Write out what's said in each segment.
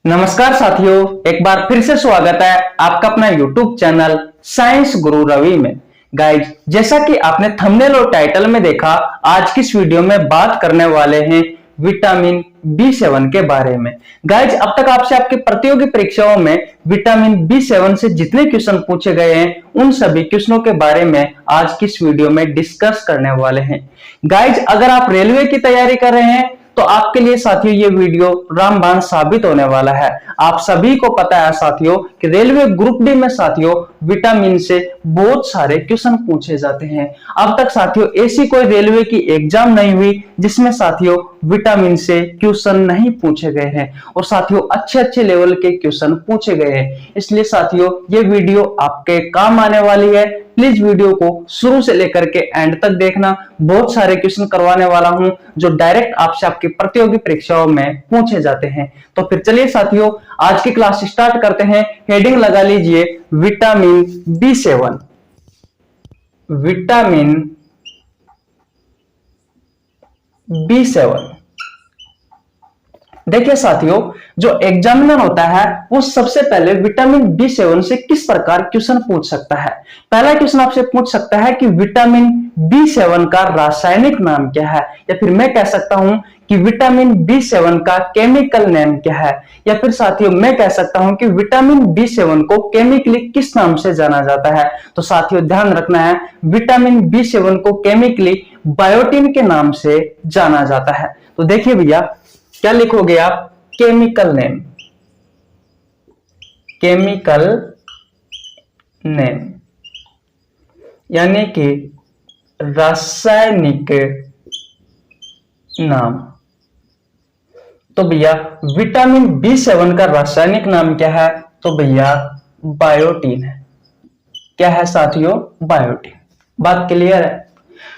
नमस्कार साथियों, एक बार फिर से स्वागत है आपका अपना YouTube चैनल साइंस गुरु रवि में। गाइज, जैसा कि आपने थंबनेल और टाइटल में देखा, आज की इस वीडियो में बात करने वाले हैं विटामिन B7 के बारे में। गाइज, अब तक आपसे आपकी प्रतियोगी परीक्षाओं में विटामिन B7 से जितने क्वेश्चन पूछे गए हैं, उन सभी क्वेश्चनों के बारे में आज की इस वीडियो में डिस्कस करने वाले हैं। गाइज, अगर आप रेलवे की तैयारी कर रहे हैं तो आपके लिए साथियों ये वीडियो रामबाण साबित होने वाला है। आप सभी को पता है साथियों कि रेलवे ग्रुप डी में साथियों विटामिन से बहुत सारे क्वेश्चन पूछे जाते हैं। अब तक साथियों ऐसी कोई रेलवे की एग्जाम नहीं हुई जिसमें साथियों विटामिन से क्वेश्चन नहीं पूछे गए हैं, और साथियों अच्छे लेवल के क्वेश्चन पूछे गए हैं। इसलिए साथियों ये वीडियो आपके काम आने वाली है। प्लीज वीडियो को शुरू से लेकर के एंड तक देखना। बहुत सारे क्वेश्चन करवाने वाला हूं जो डायरेक्ट आपसे आपकी प्रतियोगी परीक्षाओं में पूछे जाते हैं। तो फिर चलिए साथियों आज की क्लास स्टार्ट करते हैं। हेडिंग लगा लीजिए विटामिन B7। Vitamin B7। देखिए साथियों, जो एग्जामिनर होता है वो सबसे पहले विटामिन B7 से किस प्रकार क्वेश्चन पूछ सकता है। पहला क्वेश्चन आपसे पूछ सकता है कि विटामिन B7 का रासायनिक नाम क्या है, या फिर मैं कह सकता हूं कि विटामिन B7 का केमिकल नेम क्या है, या फिर साथियों मैं कह सकता हूं कि विटामिन B7 को केमिकली किस नाम से जाना जाता है। तो साथियों ध्यान रखना है, विटामिन B7 को केमिकली बायोटिन के नाम से जाना जाता है। तो देखिए भैया, क्या लिखोगे आप? Chemical name. केमिकल नेम यानी कि रासायनिक नाम। तो भैया विटामिन B7 का रासायनिक नाम क्या है? तो भैया बायोटिन है। क्या है साथियों? बायोटिन। बात क्लियर है?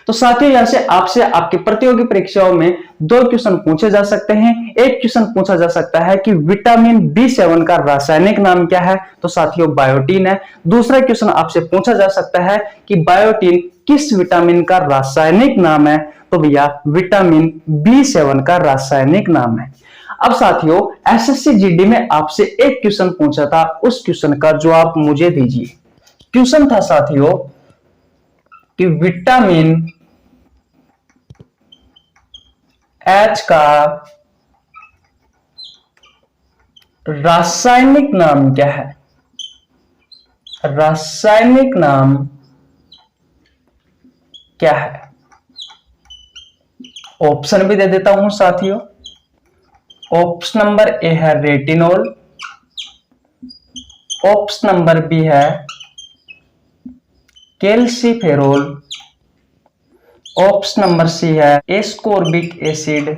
तो साथियों यहां से आपसे आपकी प्रतियोगी परीक्षाओं में दो क्वेश्चन पूछे जा सकते हैं। एक क्वेश्चन पूछा जा सकता है कि विटामिन B7 का रासायनिक नाम क्या है? तो साथियों बायोटिन है। दूसरा क्वेश्चन आपसे पूछा जा सकता है कि बायोटिन किस विटामिन का रासायनिक नाम है? तो भैया विटामिन B7 का रासायनिक नाम है। अब साथियों एसएससी जीडी में आपसे एक क्वेश्चन पूछा था, उस क्वेश्चन का जवाब मुझे दीजिए। क्वेश्चन था साथियों कि विटामिन H का रासायनिक नाम क्या है? रासायनिक नाम क्या है? ऑप्शन भी दे देता हूं साथियों। ऑप्शन नंबर ए है रेटिनॉल, ऑप्शन नंबर बी है कैल्सीफेरोल, ऑप्शन नंबर सी है एस्कॉर्बिक एसिड,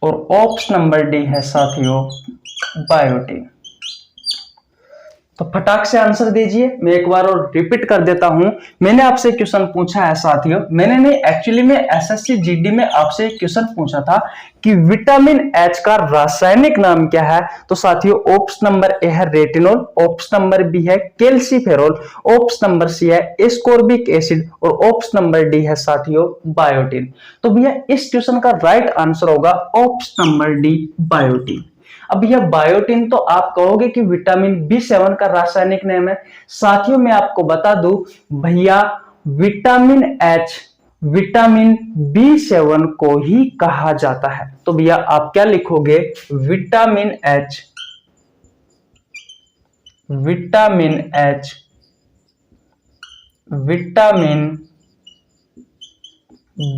और ऑप्शन नंबर डी है साथियों बायोटिन। तो फटाक से आंसर दीजिए। मैं एक बार और रिपीट कर देता हूं। मैंने आपसे क्वेश्चन पूछा है साथियों, मैंने नहीं एक्चुअली में एसएससी जीडी में आपसे एक क्वेश्चन पूछा था कि विटामिन H का रासायनिक नाम क्या है। तो साथियों ऑप्शन नंबर ए है रेटिनॉल, ऑप्शन नंबर बी है कैल्सीफेरोल, ऑप्शन नंबर सी है एस्कॉर्बिक एसिड, और ऑप्शन नंबर डी है साथियों बायोटिन। तो भैया इस क्वेश्चन का राइट आंसर होगा ऑप्शन नंबर डी बायोटिन। अब यह बायोटिन तो आप कहोगे कि विटामिन B7 का रासायनिक नाम है। साथियों मैं आपको बता दूं भैया, विटामिन H विटामिन B7 को ही कहा जाता है। तो भैया आप क्या लिखोगे? Vitamin H, vitamin H vitamin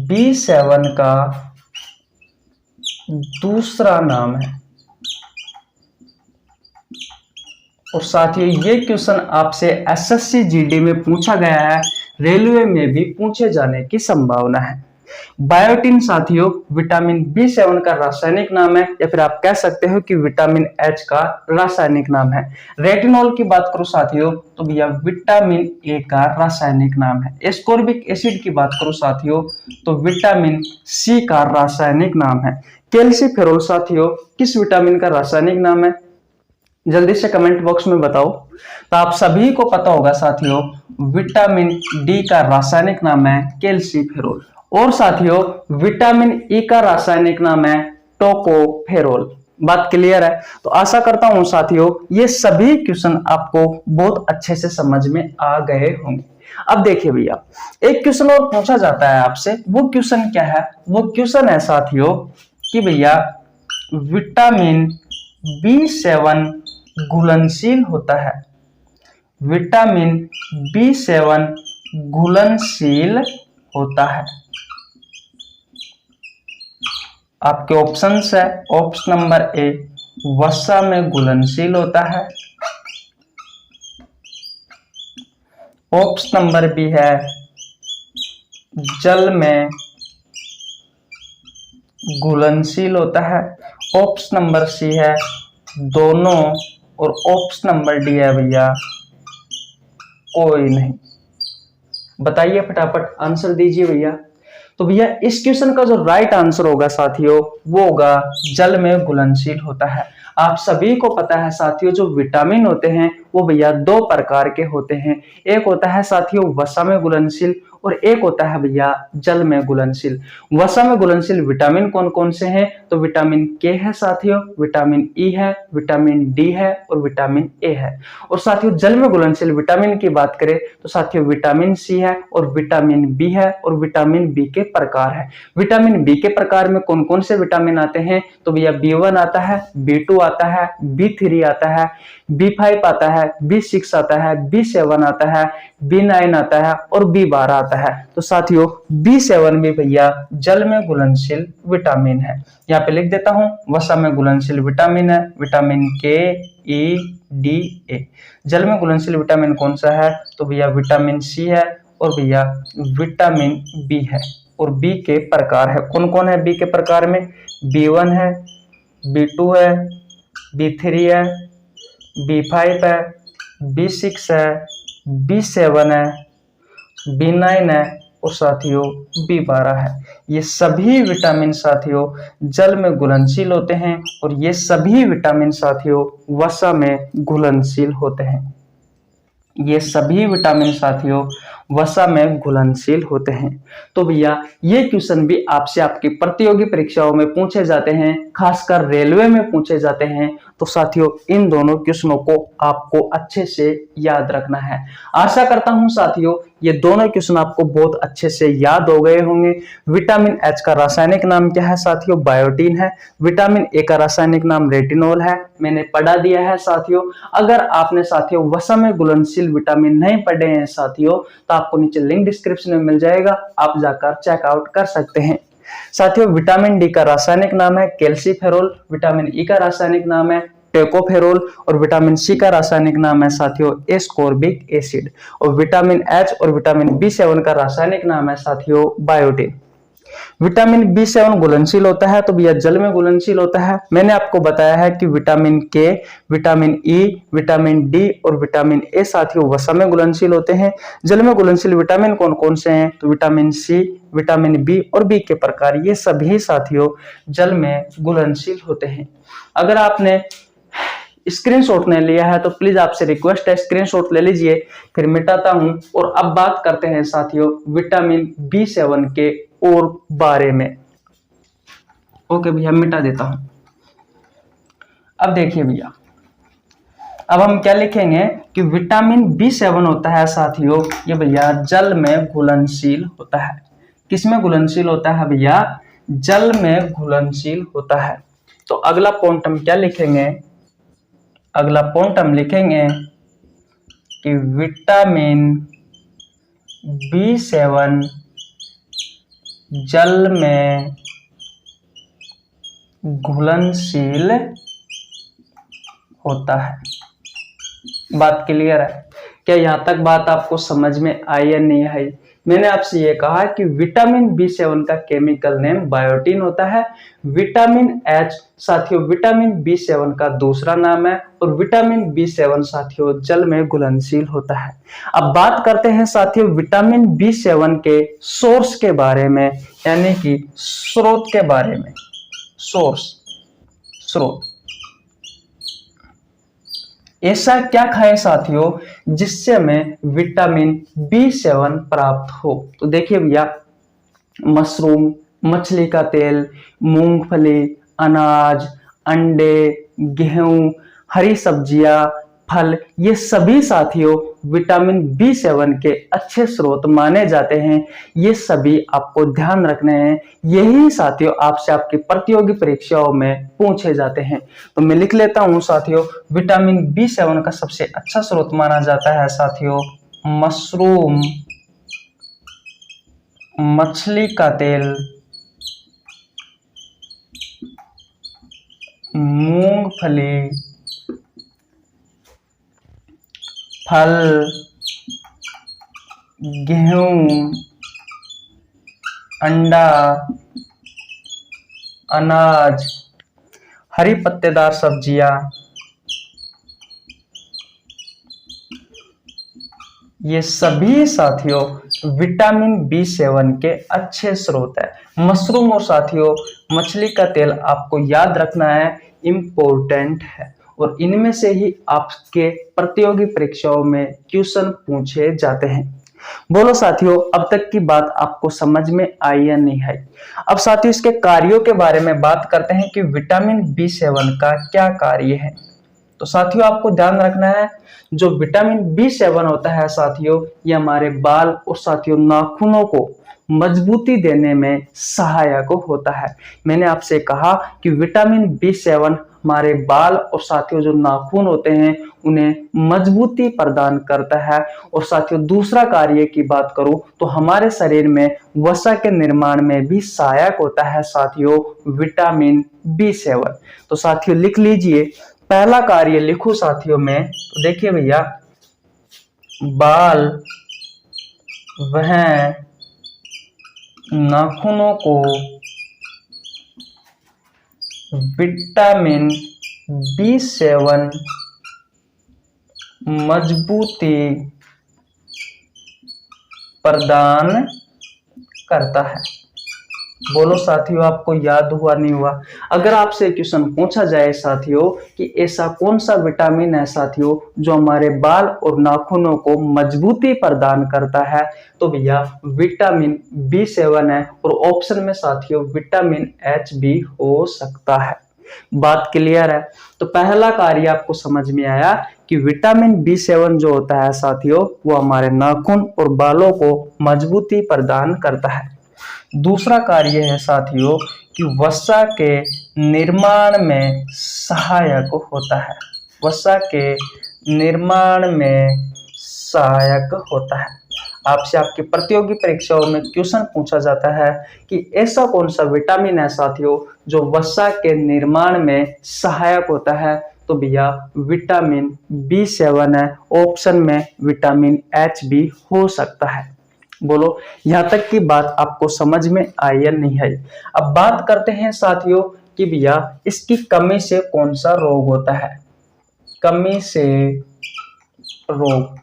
B7 का दूसरा नाम है। और साथियों ये क्वेश्चन आपसे एसएससी जीडी में पूछा गया है, रेलवे में भी पूछे जाने की संभावना है। बायोटिन साथियों विटामिन B7 का रासायनिक नाम है, या फिर आप कह सकते हो कि विटामिन H का रासायनिक नाम है। रेटिनॉल की बात करो साथियों तो भैया विटामिन A का रासायनिक नाम है। एस्कॉर्बिक एसिड की बात करो साथियों तो विटामिन C का रासायनिक नाम है। कैल्सीफेरोल साथियों किस विटामिन का रासायनिक नाम है? जल्दी से कमेंट बॉक्स में बताओ। तो आप सभी को पता होगा साथियों विटामिन डी का रासायनिक नाम है कैल्सीफेरोल। और साथियों विटामिन ई का रासायनिक नाम है टोकोफेरोल। बात क्लियर है? तो आशा करता हूं साथियों ये सभी क्वेश्चन आपको बहुत अच्छे से समझ में आ गए होंगे। अब देखिए भैया, एक क्वेश्चन और पूछा जाता है आपसे, वो क्वेश्चन क्या है? वो क्वेश्चन है साथियों कि भैया विटामिन B7 घुलनशील होता है, विटामिन B7 घुलनशील होता है। आपके ऑप्शंस है, ऑप्शन नंबर ए वसा में घुलनशील होता है, ऑप्शन नंबर बी है जल में घुलनशील होता है, ऑप्शन नंबर सी है दोनों, और ऑप्शन नंबर डी है भैया कोई नहीं। बताइए फटाफट आंसर दीजिए भैया। तो भैया इस क्वेश्चन का जो राइट आंसर होगा साथियों वो होगा जल में घुलनशील होता है। आप सभी को पता है साथियों जो विटामिन होते हैं वो भैया दो प्रकार के होते हैं, एक होता है साथियों वसा में घुलनशील और एक होता है भैया जल में घुलनशील। वसा में घुलनशील विटामिन कौन कौन से हैं? तो विटामिन के है साथियों, विटामिन ई है, विटामिन डी है और विटामिन ए है। और साथियों जल में घुलनशील विटामिन की बात करें तो साथियों विटामिन सी है और विटामिन बी है और विटामिन बी के प्रकार है। विटामिन बी के प्रकार में कौन कौन से विटामिन आते हैं? तो भैया B1 आता है, B2 आता है, B3 आता है, B5 आता है, B6 आता है, B7 आता है, B9 आता है और B12 आता है। तो साथियों B7 भी भैया जल में घुलनशील विटामिन है। यहाँ पे लिख देता हूं, वसा में घुलनशील विटामिन है विटामिन के, ई, डी, ए। जल में घुलनशील विटामिन कौन सा है? तो भैया विटामिन सी है और भैया विटामिन बी है। और बी के प्रकार है, कौन कौन है बी के प्रकार में? B1 है, B2 है, B3 है, B5 है, B6 है, B7 है, B9 है और साथियों B12 है। ये सभी विटामिन साथियों जल में घुलनशील होते हैं और ये सभी विटामिन साथियों वसा में घुलनशील होते हैं। ये सभी विटामिन साथियों वसा में घुलनशील होते हैं। तो भैया ये क्वेश्चन भी आपसे आपकी प्रतियोगी परीक्षाओं में पूछे जाते हैं, खासकर रेलवे में पूछे जाते हैं। तो साथियों इन दोनों क्वेश्चनों को आपको अच्छे से याद रखना है। आशा करता हूं साथियों ये दोनों क्वेश्चन आपको बहुत अच्छे से याद हो गए होंगे। विटामिन एच का रासायनिक नाम क्या है साथियों? बायोटीन है। विटामिन ए का रासायनिक नाम रेटिनोल है, मैंने पढ़ा दिया है साथियों। अगर आपने साथियों वसा में घुलनशील विटामिन नहीं पढ़े हैं साथियों तो आपको नीचे लिंक डिस्क्रिप्शन में मिल जाएगा, आप जाकर चेकआउट कर सकते हैं। साथियों विटामिन डी का रासायनिक नाम है कैल्सीफेरोल, विटामिन ई का रासायनिक नाम है टेकोफेरोल और विटामिन सी का रासायनिक नाम है साथियों एस्कॉर्बिक एसिड। और विटामिन एच और विटामिन B7 का रासायनिक नाम है साथियों बायोटीन। विटामिन B7 घुलनशील होता है तो भैया जल में घुलनशील होता है। मैंने आपको बताया है कि विटामिन के, विटामिन ई, विटामिन डी और विटामिन ए साथियों वसा में घुलनशील होते हैं। जल में घुलनशील विटामिन कौन कौन से हैं? तो विटामिन सी, विटामिन बी और बी के प्रकार, ये सभी साथियों जल में घुलनशील होते हैं। अगर आपने स्क्रीनशॉट नहीं लिया है तो प्लीज आपसे रिक्वेस्ट है स्क्रीनशॉट ले लीजिए, फिर मिटाता हूं। और अब बात करते हैं साथियों विटामिन B7 के और बारे में। ओके भैया मिटा देता हूं। अब देखिए भैया, अब हम क्या लिखेंगे कि विटामिन B7 होता है साथियों ये भैया जल में घुलनशील होता है। किसमें घुलनशील होता है भैया? जल में घुलनशील होता है। तो अगला पॉइंट हम क्या लिखेंगे? अगला पॉइंट हम लिखेंगे कि विटामिन B7 जल में घुलनशील होता है। बात क्लियर है? क्या यहां तक बात आपको समझ में आई या नहीं आई? मैंने आपसे ये कहा कि विटामिन B7 का केमिकल नेम बायोटीन होता है। विटामिन एच साथियों विटामिन B7 का दूसरा नाम है और विटामिन B7 साथियों जल में घुलनशील होता है। अब बात करते हैं साथियों विटामिन B7 के सोर्स के बारे में, यानी कि स्रोत के बारे में। सोर्स, स्रोत। ऐसा क्या खाएं साथियों जिससे हमें विटामिन B7 प्राप्त हो? तो देखिए भैया मशरूम, मछली का तेल, मूंगफली, अनाज, अंडे, गेहूं, हरी सब्जियां, फल, ये सभी साथियों विटामिन B7 के अच्छे स्रोत माने जाते हैं। ये सभी आपको ध्यान रखने हैं। यही साथियों आपसे आपकी प्रतियोगी परीक्षाओं में पूछे जाते हैं। तो मैं लिख लेता हूं साथियों, विटामिन B7 का सबसे अच्छा स्रोत माना जाता है साथियों मशरूम, मछली का तेल, मूंगफली, फल, गेहूं, अंडा, अनाज, हरी पत्तेदार सब्जियां, ये सभी साथियों विटामिन B7 के अच्छे स्रोत है। मशरूम और साथियों मछली का तेल आपको याद रखना है, इम्पोर्टेंट है, और इनमें से ही आपके प्रतियोगी परीक्षाओं में क्वेश्चन पूछे जाते हैं। बोलो साथियों, अब तक की बात आपको समझ में आई या नहीं आई? अब साथियों इसके कार्यों के बारे में बात करते हैं कि विटामिन B7 का क्या कार्य है। तो साथियों आपको ध्यान रखना है, जो विटामिन B7 होता है साथियों, ये हमारे बाल और साथियों नाखूनों को मजबूती देने में सहायक होता है। मैंने आपसे कहा कि विटामिन B7 हमारे बाल और साथियों जो नाखून होते हैं उन्हें मजबूती प्रदान करता है। और साथियों दूसरा कार्य की बात करूं तो हमारे शरीर में वसा के निर्माण में भी सहायक होता है साथियों विटामिन B7। तो साथियों लिख लीजिए, पहला कार्य लिखो साथियों में, तो देखिए भैया, बाल वह नाखूनों को विटामिन B7 मजबूती प्रदान करता है। बोलो साथियों आपको याद हुआ नहीं हुआ? अगर आपसे क्वेश्चन पूछा जाए साथियों कि ऐसा कौन सा विटामिन है साथियों जो हमारे बाल और नाखूनों को मजबूती प्रदान करता है, तो भैया विटामिन B7 है, और ऑप्शन में साथियों विटामिन H भी हो सकता है। बात क्लियर है? तो पहला कार्य आपको समझ में आया कि विटामिन B7 जो होता है साथियों वो हमारे नाखून और बालों को मजबूती प्रदान करता है। दूसरा कार्य है साथियों कि वसा के निर्माण में सहायक होता है। वसा के निर्माण में सहायक होता है। आपसे आपकी प्रतियोगी परीक्षाओं में क्वेश्चन पूछा जाता है कि ऐसा कौन सा विटामिन है साथियों जो वसा के निर्माण में सहायक होता है, तो भैया विटामिन B7 है। ऑप्शन में विटामिन H भी हो सकता है। बोलो यहां तक की बात आपको समझ में आई या नहीं आई? अब बात करते हैं साथियों कि भैया इसकी कमी से कौन सा रोग होता है। कमी से रोग,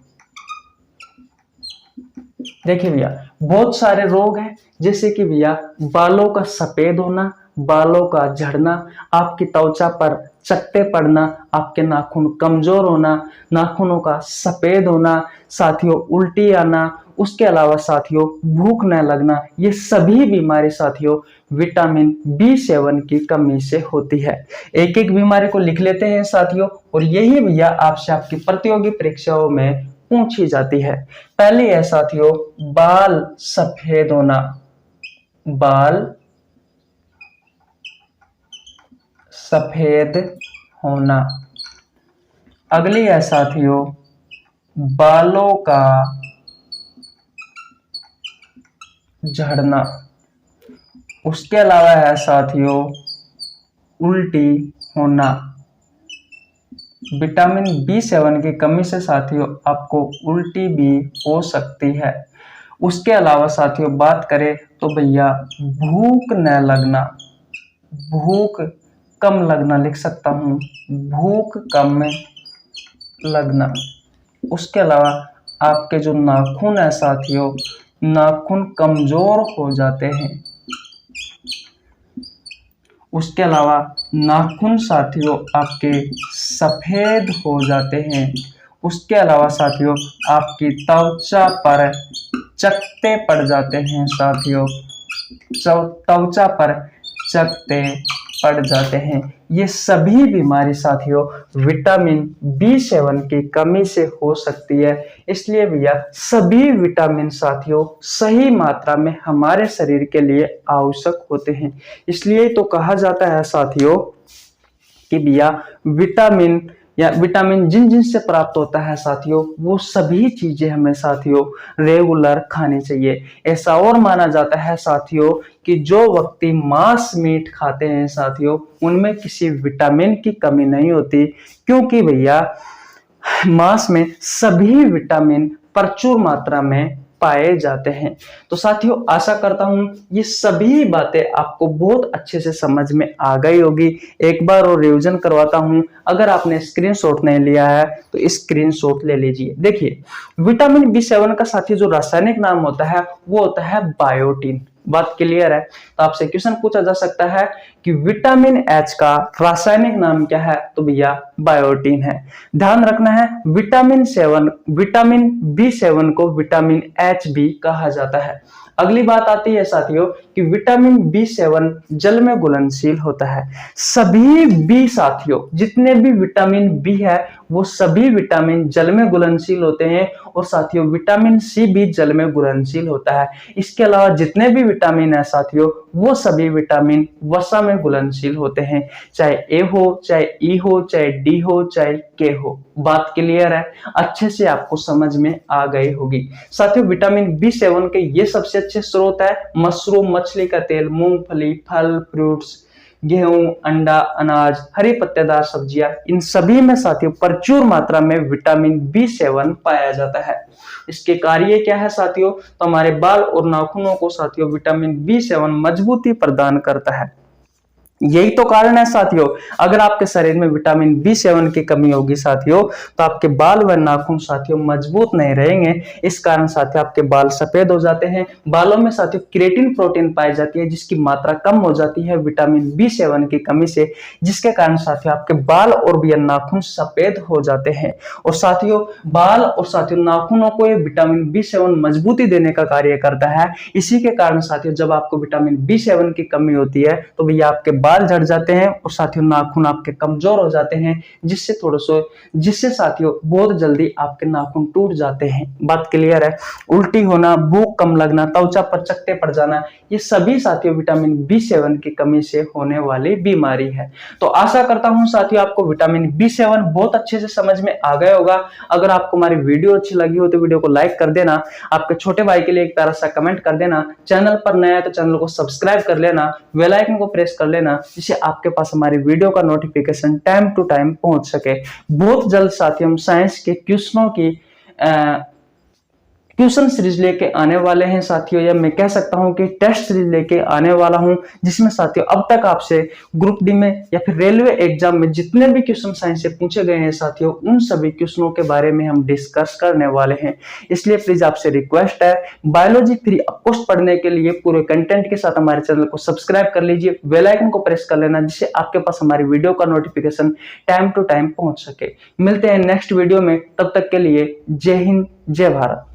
देखिए भैया बहुत सारे रोग हैं, जैसे कि भैया बालों का सफेद होना, बालों का झड़ना, आपकी त्वचा पर चट्टे पड़ना, आपके नाखून कमजोर होना, नाखूनों का सफेद होना, साथियों उल्टी आना, उसके अलावा साथियों भूख न लगना, ये सभी बीमारी साथियों विटामिन B7 की कमी से होती है। एक एक बीमारी को लिख लेते हैं साथियों, और यही भैया आपसे आपकी प्रतियोगी परीक्षाओं में पूछी जाती है। पहली है साथियों बाल सफेद होना, बाल सफेद होना। अगली है साथियों बालों का झड़ना। उसके अलावा है साथियों उल्टी होना। विटामिन B7 की कमी से साथियों आपको उल्टी भी हो सकती है। उसके अलावा साथियों बात करें तो भैया भूख न लगना, भूख कम लगना, लिख सकता हूं भूख कम लगना। उसके अलावा आपके जो नाखून है साथियों, नाखून कमजोर हो जाते हैं। उसके अलावा नाखून साथियों आपके सफेद हो जाते हैं। उसके अलावा साथियों आपकी त्वचा पर चकत्ते पड़ जाते हैं साथियों, त्वचा पर चकत्ते पड़ जाते हैं। ये सभी बीमारी साथियों विटामिन B7 की कमी से हो सकती है। इसलिए भैया सभी विटामिन साथियों सही मात्रा में हमारे शरीर के लिए आवश्यक होते हैं। इसलिए तो कहा जाता है साथियों कि भैया विटामिन जिन जिन से प्राप्त होता है साथियों वो सभी चीजें हमें साथियों रेगुलर खानी चाहिए। ऐसा और माना जाता है साथियों कि जो व्यक्ति मांस मीट खाते हैं साथियों उनमें किसी विटामिन की कमी नहीं होती, क्योंकि भैया मांस में सभी विटामिन प्रचुर मात्रा में पाए जाते हैं। तो साथियों आशा करता हूं ये सभी बातें आपको बहुत अच्छे से समझ में आ गई होगी। एक बार और रिवीजन करवाता हूं, अगर आपने स्क्रीनशॉट नहीं लिया है तो स्क्रीनशॉट ले लीजिए। देखिए विटामिन B7 का साथी जो रासायनिक नाम होता है वो होता है बायोटिन। बात क्लियर है? तो आपसे क्वेश्चन पूछा जा सकता है कि विटामिन H का रासायनिक नाम क्या है, तो भैया बायोटिन है। ध्यान रखना है विटामिन B7 को विटामिन H भी कहा जाता है। अगली बात आती है साथियों कि विटामिन B7 जल में घुलनशील होता है। सभी बी साथियों जितने भी विटामिन बी है वो सभी विटामिन जल में घुलनशील होते हैं, और साथियों विटामिन सी भी जल में घुलनशील होता है। इसके अलावा जितने भी विटामिन है साथियों वो सभी विटामिन वसा में घुलनशील होते हैं, चाहे ए हो, चाहे ई हो, चाहे डी हो, चाहे के हो। बात क्लियर है? अच्छे से आपको समझ में आ गई होगी। साथियों विटामिन B7 के ये सबसे अच्छे स्रोत है मशरूम, मछली का तेल, मूंगफली, फल, फ्रूट्स, गेहूं, अंडा, अनाज, हरी पत्तेदार सब्जियां, इन सभी में साथियों प्रचुर मात्रा में विटामिन B7 पाया जाता है। इसके कार्य क्या है साथियों, तो हमारे बाल और नाखूनों को साथियों विटामिन B7 मजबूती प्रदान करता है। यही तो कारण है साथियों, अगर आपके शरीर में विटामिन B7 की कमी होगी साथियों तो आपके बाल व नाखून साथियों मजबूत नहीं रहेंगे। इस कारण साथियों आपके बाल सफेद हो जाते हैं। बालों में साथियों क्रिएटिन प्रोटीन पाई जाती है जिसकी मात्रा कम हो जाती है विटामिन B7 की कमी से, जिसके कारण साथियों आपके बाल और भी नाखून सफेद हो जाते हैं। और साथियों बाल और साथियों नाखूनों को ये विटामिन B7 मजबूती देने का कार्य करता है। इसी के कारण साथियों जब आपको विटामिन B7 की कमी होती है तो भैया आपके बाल झड़ जाते हैं और साथियों नाखून आपके कमजोर हो जाते हैं, जिससे साथियों बहुत जल्दी आपके नाखून टूट जाते हैं। बात क्लियर है? उल्टी होना, भूख कम लगना, त्वचा पर चकत्ते पड़ जाना, ये सभी साथियों विटामिन B7 की कमी से होने वाली बीमारी है। तो आशा करता हूं साथियों आपको विटामिन B7 बहुत अच्छे से समझ में आ गया होगा। अगर आपको हमारी वीडियो अच्छी लगी हो तो वीडियो को लाइक कर देना, आपके छोटे भाई के लिए एक प्यारा सा कमेंट कर देना, चैनल पर नया है तो चैनल को सब्सक्राइब कर लेना, बेल आइकन को प्रेस कर लेना, जिससे आपके पास हमारी वीडियो का नोटिफिकेशन टाइम टू टाइम पहुंच सके। बहुत जल्द साथियों हम साइंस के क्वेश्चनों की ट्यूशन सीरीज लेके आने वाले हैं साथियों, या मैं कह सकता हूं कि टेस्ट सीरीज लेके आने वाला हूं, जिसमें साथियों अब तक आपसे ग्रुप डी में या फिर रेलवे एग्जाम में जितने भी क्वेश्चन साइंस से पूछे गए हैं साथियों उन सभी क्वेश्चनों के बारे में हम डिस्कस करने वाले हैं। इसलिए प्लीज आपसे रिक्वेस्ट है बायोलॉजी फ्री पोस्ट पढ़ने के लिए पूरे कंटेंट के साथ हमारे चैनल को सब्सक्राइब कर लीजिए, बेल आइकन को प्रेस कर लेना, जिससे आपके पास हमारी वीडियो का नोटिफिकेशन टाइम टू टाइम पहुंच सके। मिलते हैं नेक्स्ट वीडियो में, तब तक के लिए जय हिंद, जय भारत।